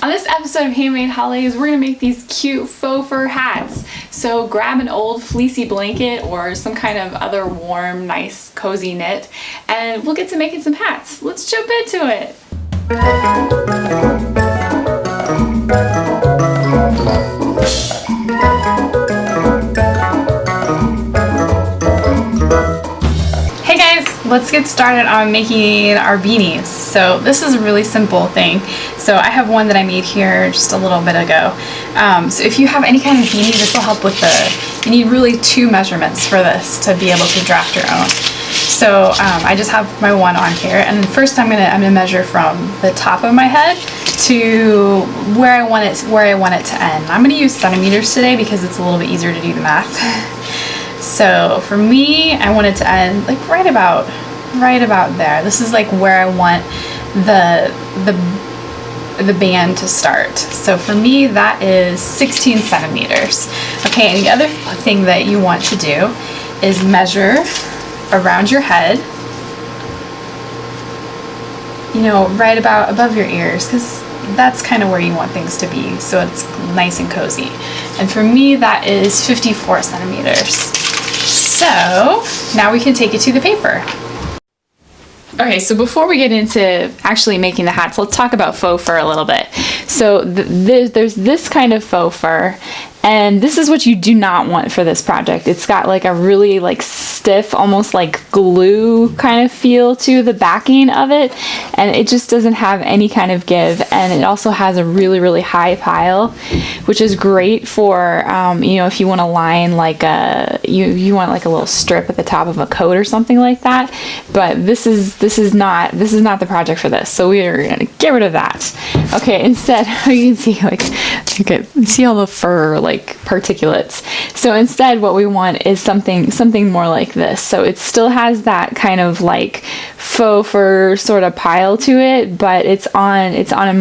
On this episode of Handmade Holidays, we're going to make these cute faux fur hats. So grab an old fleecy blanket or some kind of other warm, nice, cozy knit, and we'll get to making some hats. Let's jump into it. Let's get started on making our beanies. So this is a really simple thing. So I have one that I made here just a little bit ago. So if you have any kind of beanie, this will help with you need really 2 measurements for this to be able to draft your own. So I just have my one on here, and first I'm gonna measure from the top of my head to where I want it to end. I'm gonna use centimeters today because it's a little bit easier to do the math. So for me, I want it to end like right about there. This is like where I want the band to start. So for me, that is 16 centimeters. Okay, and the other thing that you want to do is measure around your head, you know, right about above your ears, because that's kind of where you want things to be, so it's nice and cozy. And for me, that is 54 centimeters. So now we can take it to the paper. Okay, so before we get into actually making the hats, let's talk about faux fur a little bit. So there's this kind of faux fur, and this is what you do not want for this project. It's got like a really like stiff, almost like glue kind of feel to the backing of it, and it just doesn't have any kind of give. And it also has a really high pile, which is great for you know, if you want to line like you want like a little strip at the top of a coat or something like that. But this is not the project for this, so we are gonna get rid of that. Okay, instead you can see like see all the fur like particulates. So instead what we want is something more like this. So it still has that kind of like faux fur sort of pile to it, but it's on a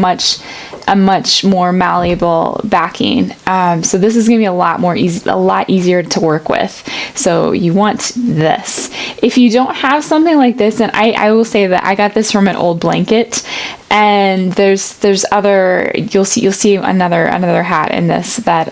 much more malleable backing. So this is going to be a lot easier to work with. So you want this. If you don't have something like this, and I will say that I got this from an old blanket, and there's other, you'll see another hat in this that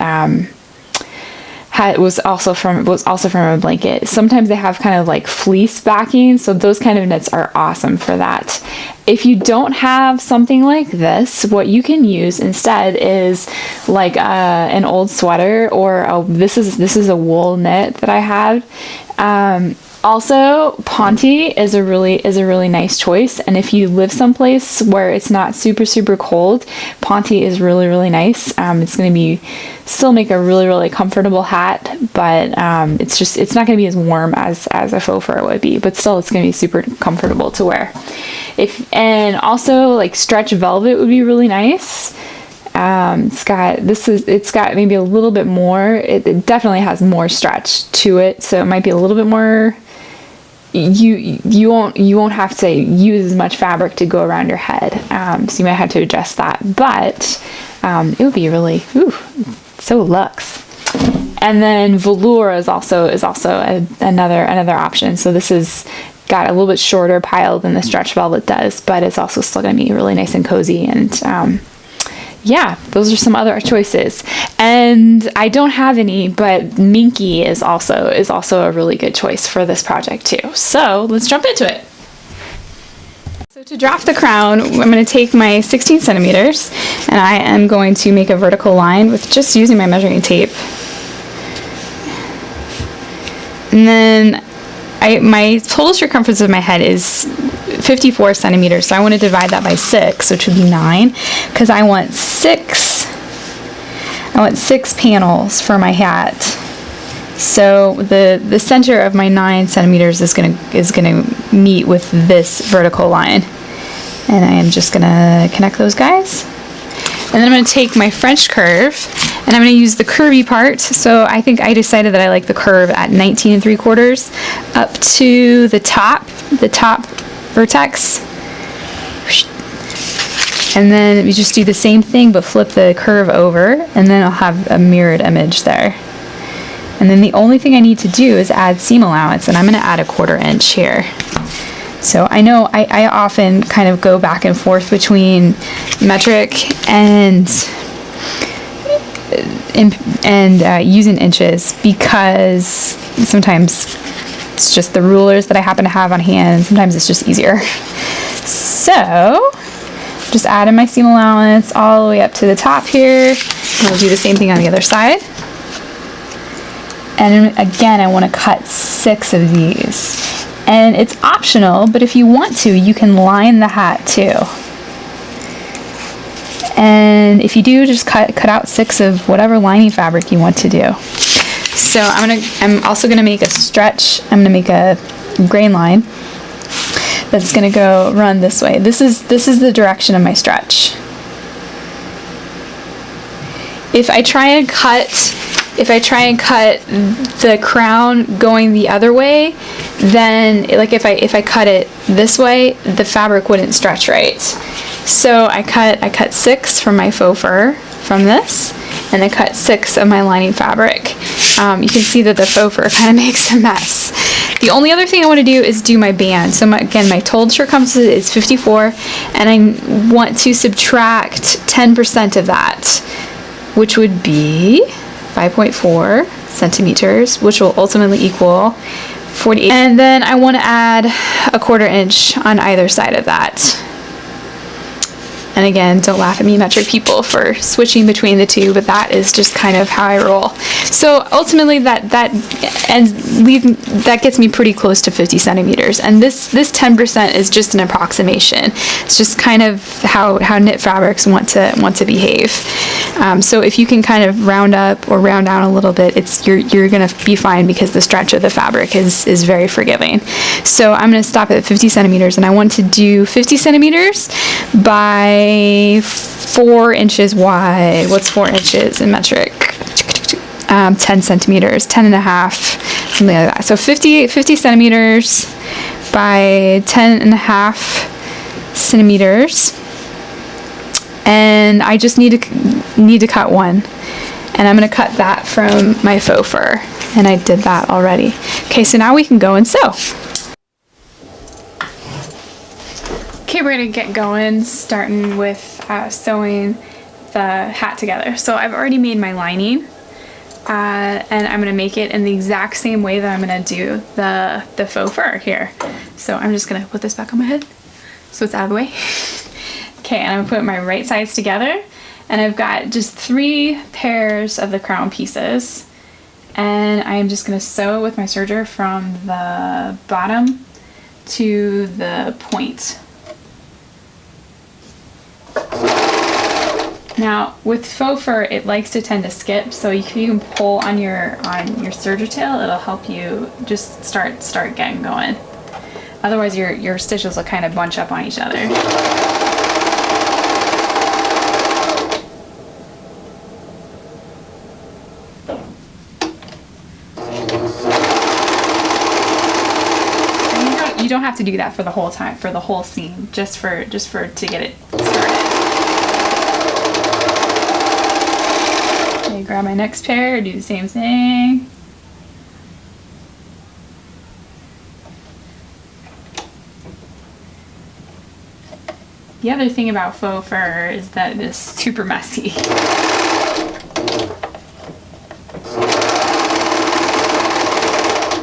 was also from a blanket. Sometimes they have kind of like fleece backing, so those kind of knits are awesome for that. If you don't have something like this, what you can use instead is like an old sweater, or this is a wool knit that I have. Also, Ponte is a really nice choice, and if you live someplace where it's not super cold, Ponte is really nice. It's going to still make a really comfortable hat, but it's not going to be as warm as a faux fur would be, but still it's going to be super comfortable to wear. And also like stretch velvet would be really nice. It's got maybe a little bit more. It definitely has more stretch to it, so it might be a little bit more. You won't have to use as much fabric to go around your head, so you might have to adjust that, but it would be really, so luxe. And then velour is also another option. So this is got a little bit shorter pile than the stretch velvet does, but it's also still going to be really nice and cozy. And yeah, those are some other choices. And I don't have any, but Minky is also a really good choice for this project too. So let's jump into it. So to draft the crown, I'm going to take my 16 centimeters, and I am going to make a vertical line with just using my measuring tape. And then my total circumference of my head is 54 centimeters, so I want to divide that by 6, which would be 9, because I want 6 panels for my hat. So the center of my 9 centimeters is gonna meet with this vertical line, and I am just gonna connect those guys. And then I'm going to take my French curve, and I'm going to use the curvy part. So I think I decided that I like the curve at 19 3/4 up to the top vertex. And then we just do the same thing, but flip the curve over, and then I'll have a mirrored image there. And then the only thing I need to do is add seam allowance, and I'm going to add a 1/4 inch here. So I know I often kind of go back and forth between metric and using inches, because sometimes it's just the rulers that I happen to have on hand, and sometimes it's just easier. So just add in my seam allowance all the way up to the top here. I'll do the same thing on the other side. And again, I want to cut 6 of these. And it's optional, but if you want to, you can line the hat too. And if you do, just cut out 6 of whatever lining fabric you want to do. So I'm also gonna make a stretch. I'm gonna make a grain line that's gonna go run this way. This is the direction of my stretch. If I try and cut the crown going the other way, then like if I cut it this way, the fabric wouldn't stretch right. So I cut 6 from my faux fur from this, and I cut 6 of my lining fabric. You can see that the faux fur kind of makes a mess. The only other thing I want to do is do my band. So again, my told circumference is 54, and I want to subtract 10% of that, which would be 5.4 centimeters, which will ultimately equal 48. And then I want to add a 1/4 inch on either side of that. And again, don't laugh at me, metric people, for switching between the two, but that is just kind of how I roll. So ultimately that gets me pretty close to 50 centimeters. And this 10% is just an approximation. It's just kind of how knit fabrics want to behave. So if you can kind of round up or round down a little bit, you're gonna be fine, because the stretch of the fabric is very forgiving. So I'm gonna stop at 50 centimeters, and I want to do 50 centimeters by 4 inches wide. What's 4 inches in metric? 10 centimeters, 10 and a half, something like that. So 50 centimeters by 10 and a half centimeters. And I just need to cut 1. And I'm going to cut that from my faux fur. And I did that already. Okay, so now we can go and sew. Okay, we're gonna get going, starting with sewing the hat together. So I've already made my lining, and I'm gonna make it in the exact same way that I'm gonna do the faux fur here. So I'm just gonna put this back on my head so it's out of the way. Okay, and I'm gonna put my right sides together, and I've got just 3 pairs of the crown pieces, and I'm just gonna sew with my serger from the bottom to the point. Now with faux fur, it likes to tend to skip, so you can pull on your serger tail. It'll help you just start getting going. Otherwise your stitches will kind of bunch up on each other. And you don't have to do that for the whole time, for the whole seam, just to get it started. Grab my next pair, do the same thing. The other thing about faux fur is that it is super messy.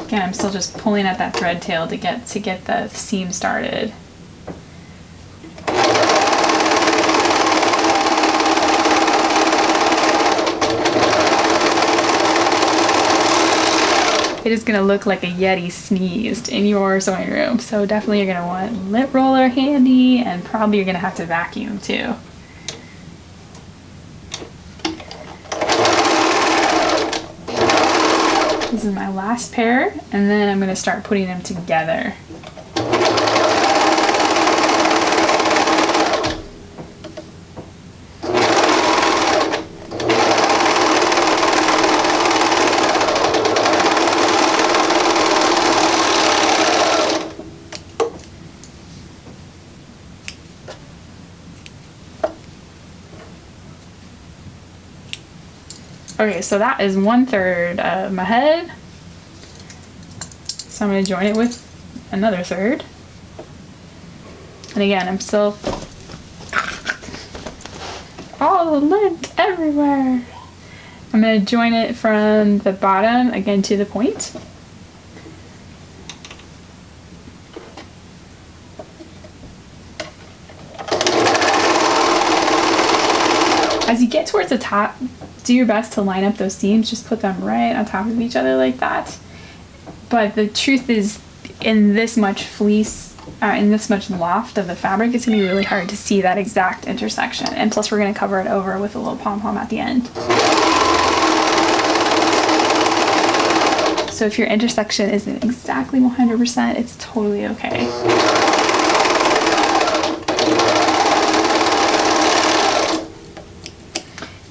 Again, I'm still just pulling at that thread tail to get the seam started. It is going to look like a Yeti sneezed in your sewing room. So definitely you're going to want a lint roller handy, and probably you're going to have to vacuum too. This is my last pair, and then I'm going to start putting them together. Okay, so that is 1/3 of my head. So I'm going to join it with another third. And again, I'm still all the lint everywhere. I'm going to join it from the bottom again to the point. As you get towards the top, do your best to line up those seams. Just put them right on top of each other like that. But the truth is, in this much fleece, in this much loft of the fabric, it's going to be really hard to see that exact intersection. And plus we're going to cover it over with a little pom-pom at the end. So if your intersection isn't exactly 100%, it's totally okay.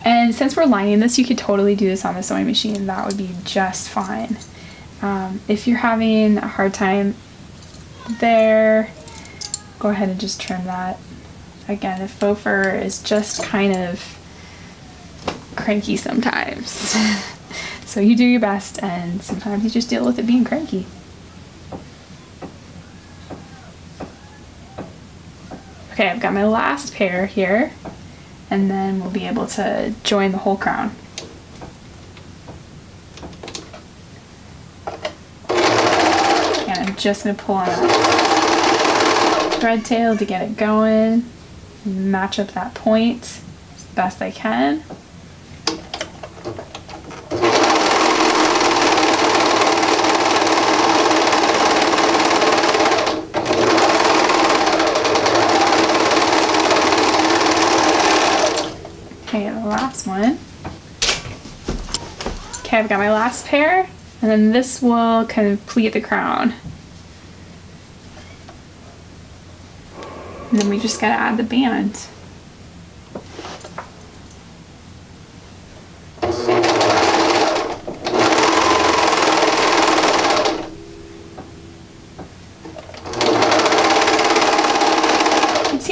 And since we're lining this, you could totally do this on the sewing machine. That would be just fine. If you're having a hard time there, go ahead and just trim that. Again, the faux fur is just kind of cranky sometimes. So you do your best, and sometimes you just deal with it being cranky. Okay, I've got my last pair here, and then we'll be able to join the whole crown. And I'm just going to pull on a thread tail to get it going, match up that point as best I can. Okay, the last one. Okay, I've got my last pair, and then this will complete the crown. And then we just gotta add the band.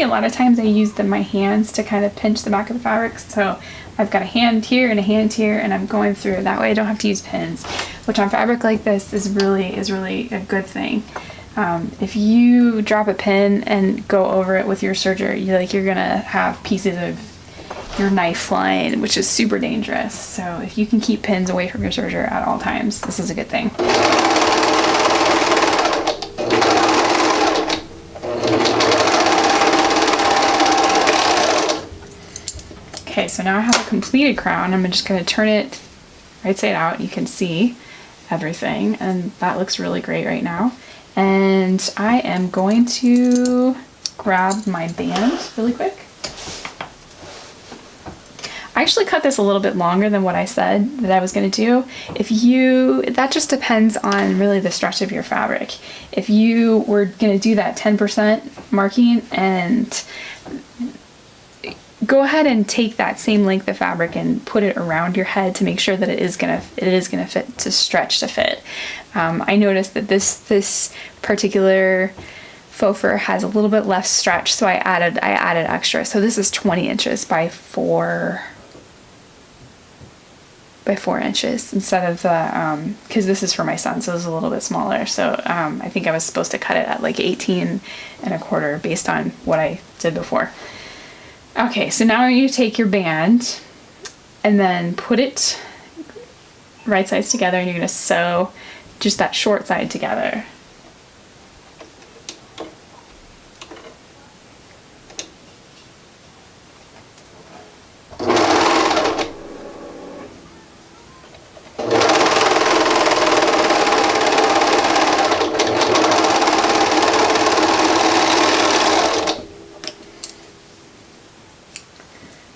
A lot of times I use my hands to kind of pinch the back of the fabric, so I've got a hand here and a hand here, and I'm going through. That way I don't have to use pins, which on fabric like this is really a good thing. If you drop a pin and go over it with your serger, you're gonna have pieces of your knife flying, which is super dangerous. So if you can keep pins away from your serger at all times, this is a good thing. Okay, so now I have a completed crown. I'm just going to turn it right side out. You can see everything, and that looks really great right now. And I am going to grab my band really quick. I actually cut this a little bit longer than what I said that I was going to do. That just depends on really the stretch of your fabric. If you were going to do that 10% marking, and go ahead and take that same length of fabric and put it around your head to make sure that it is gonna fit, to stretch to fit. I noticed that this particular faux fur has a little bit less stretch, so I added extra. So this is 20 inches by 4 inches instead of the because this is for my son, so it's a little bit smaller. So I think I was supposed to cut it at like 18 1/4 based on what I did before. Okay, so now you take your band and then put it right sides together, and you're going to sew just that short side together.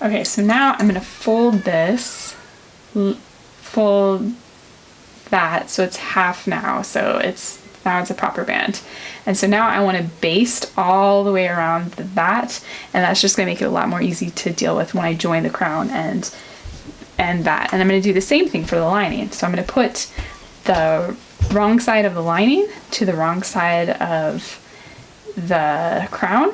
Okay, so now I'm going to fold that so it's half now, so now it's a proper band. And so now I want to baste all the way around that, and that's just going to make it a lot more easy to deal with when I join the crown and that. And I'm going to do the same thing for the lining. So I'm going to put the wrong side of the lining to the wrong side of the crown.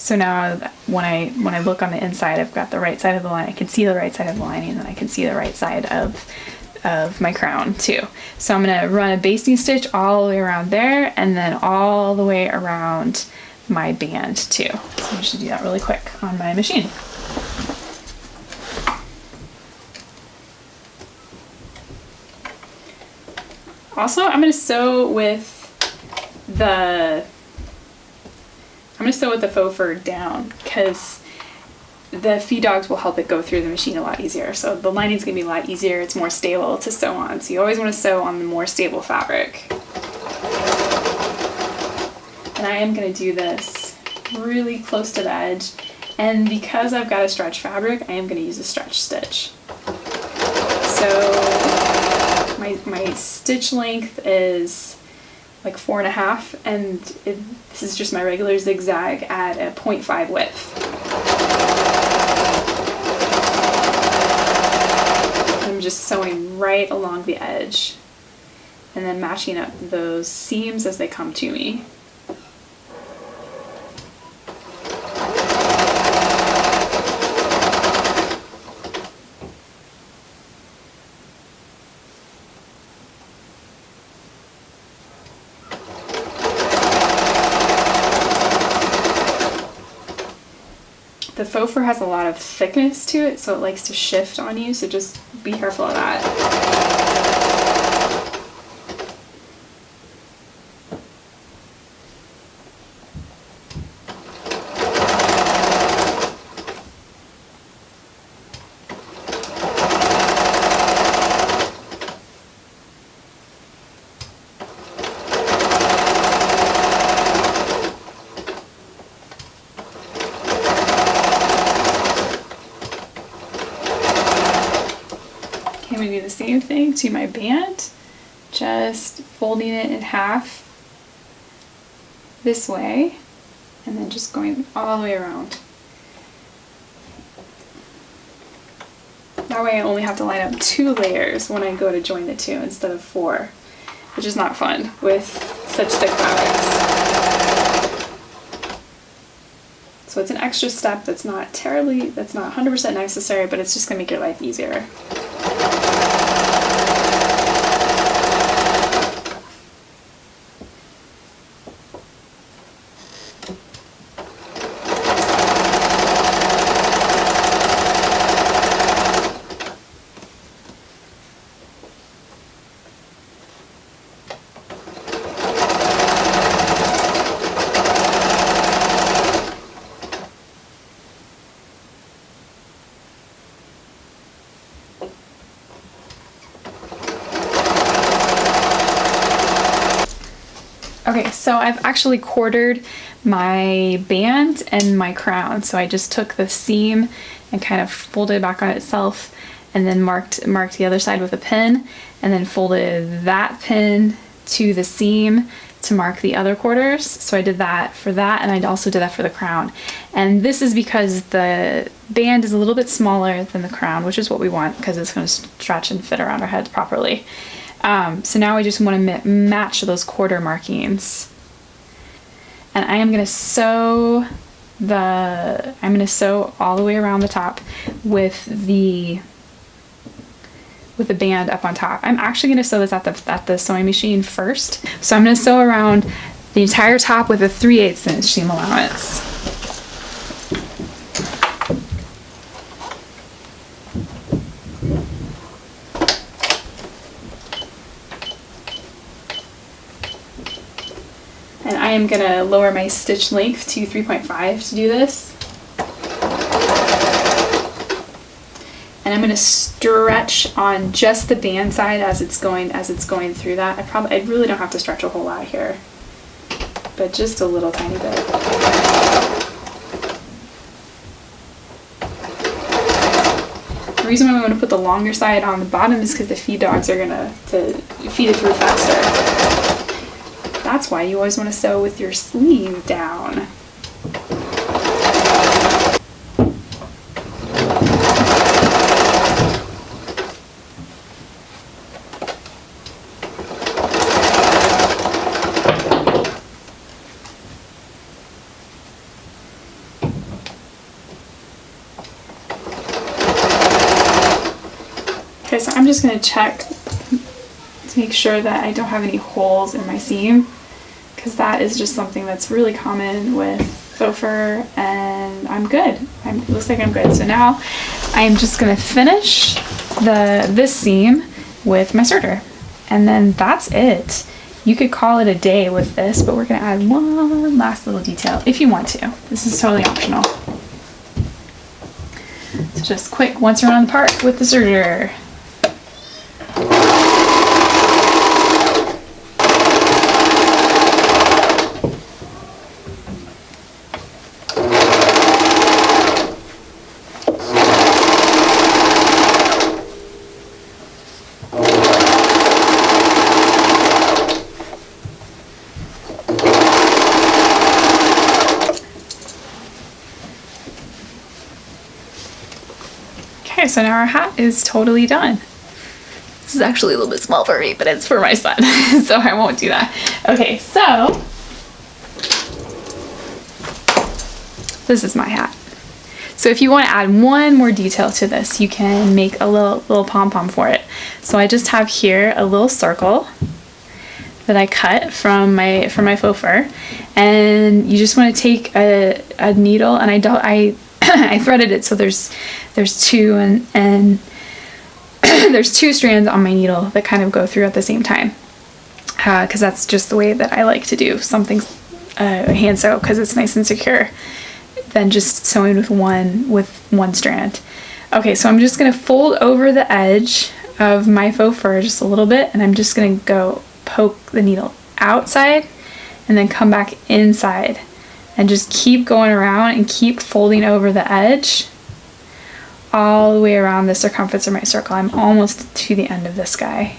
So now when I look on the inside, I've got the right side of the line. I can see the right side of the lining, and I can see the right side of of my crown too. So I'm going to run a basting stitch all the way around there and then all the way around my band too. So I'm just going to do that really quick on my machine. Also, I'm going to sew with the faux fur down because the feed dogs will help it go through the machine a lot easier. So the lining's gonna be a lot easier. It's more stable to sew on. So you always want to sew on the more stable fabric. And I am gonna do this really close to the edge. And because I've got a stretch fabric, I am gonna use a stretch stitch. So my stitch length is like 4.5, and this is just my regular zigzag at a 0.5 width. I'm just sewing right along the edge and then matching up those seams as they come to me. The faux fur has a lot of thickness to it, so it likes to shift on you, so just be careful of that. I'm going to do the same thing to my band, just folding it in half this way and then just going all the way around. That way I only have to line up 2 layers when I go to join the 2 instead of 4, which is not fun with such thick fabrics. So it's an extra step that's not 100% necessary, but it's just going to make your life easier. Okay, so I've actually quartered my band and my crown. So I just took the seam and kind of folded it back on itself and then marked the other side with a pin and then folded that pin to the seam to mark the other quarters. So I did that for that, and I also did that for the crown. And this is because the band is a little bit smaller than the crown, which is what we want because it's going to stretch and fit around our head properly. So now I just want to match those quarter markings. And I am going to sew all the way around the top with the band up on top. I'm actually going to sew this at the sewing machine first. So I'm going to sew around the entire top with a 3/8 inch seam allowance. And I am going to lower my stitch length to 3.5 to do this. And I'm going to stretch on just the band side as it's going through that. I really don't have to stretch a whole lot here, but just a little tiny bit. The reason why we want to put the longer side on the bottom is because the feed dogs are going to feed it through faster. That's why you always want to sew with your sleeve down. Okay, so I'm just going to check to make sure that I don't have any holes in my seam, because that is just something that's really common with faux fur, and I'm good. It looks like I'm good. So now I'm just gonna finish this seam with my serger, and then that's it. You could call it a day with this, but we're gonna add one last little detail if you want to. This is totally optional. So just quick once around the part with the serger. Okay, so now our hat is totally done. This is actually a little bit small for me, but it's for my son, so I won't do that. Okay, so this is my hat. So if you want to add one more detail to this, you can make a little pom-pom for it. So I just have here a little circle that I cut from my faux fur, and you just want to take a needle, and I I threaded it so there's two and there's two strands on my needle that kind of go through at the same time, because that's just the way that I like to do something hand sew, because it's nice and secure than just sewing with one strand. Okay, so I'm just gonna fold over the edge of my faux fur just a little bit, and I'm just gonna go poke the needle outside and then come back inside. And just keep going around and keep folding over the edge all the way around the circumference of my circle. I'm almost to the end of this guy.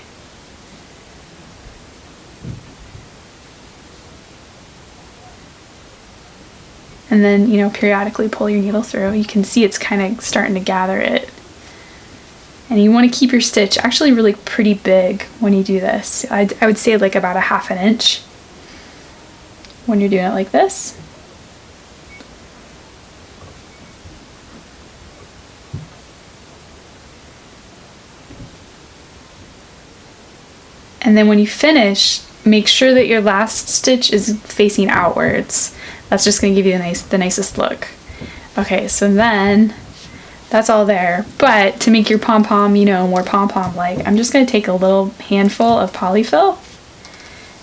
And then, periodically pull your needle through. You can see it's kind of starting to gather it. And you want to keep your stitch actually really pretty big when you do this. I would say like about a 1/2 inch when you're doing it like this. And then when you finish, make sure that your last stitch is facing outwards. That's just going to give you the nicest look. Okay, so then that's all there. But to make your pom-pom, more pom-pom like, I'm just going to take a little handful of polyfill,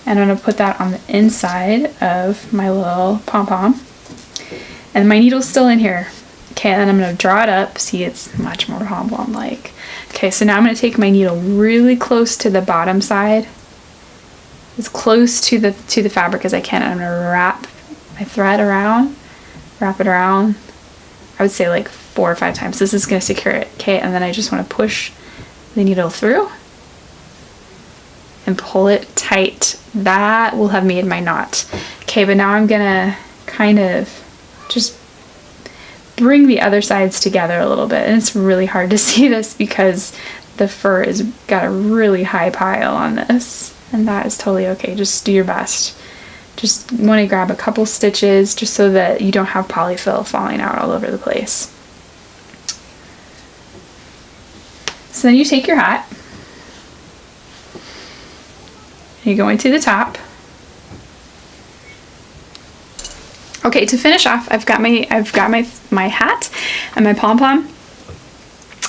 and I'm going to put that on the inside of my little pom-pom. And my needle's still in here. Okay, and then I'm going to draw it up. See, it's much more pom-pom like. Okay, so now I'm going to take my needle really close to the bottom side, as close to the fabric as I can, and I'm going to wrap my thread around, wrap it around, I would say like 4 or 5 times. This is going to secure it. Okay, and then I just want to push the needle through and pull it tight. That will have made my knot. Okay, but now I'm going to kind of just bring the other sides together a little bit, and it's really hard to see this because the fur is got a really high pile on this, and that is totally okay. Just do your best. Just want to grab a couple stitches just so that you don't have polyfill falling out all over the place. So then you take your hat, and you go into the top. Okay, to finish off, I've got my hat and my pom-pom,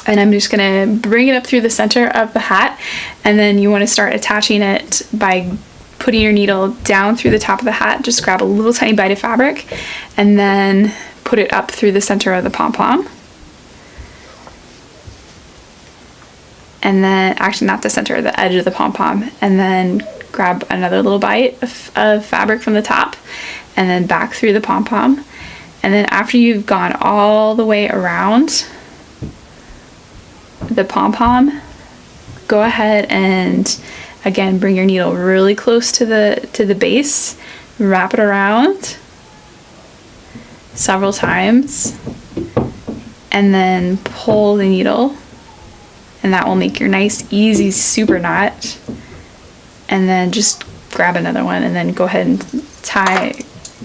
and I'm just gonna bring it up through the center of the hat, and then you want to start attaching it by putting your needle down through the top of the hat. Just grab a little tiny bite of fabric and then put it up through the center of the pom-pom. And then, actually not the center, the edge of the pom-pom, and then grab another little bite of fabric from the top, and then back through the pom-pom. And then after you've gone all the way around the pom-pom, go ahead and again bring your needle really close to the base, wrap it around several times, and then pull the needle, and that will make your nice easy super knot. And then just grab another one and then go ahead and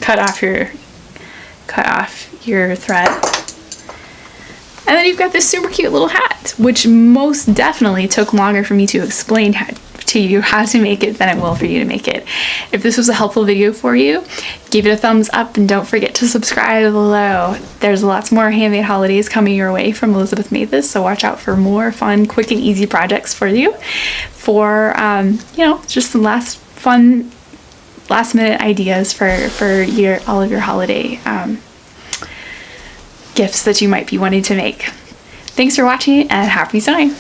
cut off your thread. And then you've got this super cute little hat, which most definitely took longer for me to explain to you how to make it than it will for you to make it. If this was a helpful video for you, give it a thumbs up and don't forget to subscribe below. There's lots more handmade holidays coming your way from Elizabeth Made This, so watch out for more fun, quick and easy projects for you, for you know, just some fun last minute ideas for all of your holiday gifts that you might be wanting to make. Thanks for watching and happy sewing!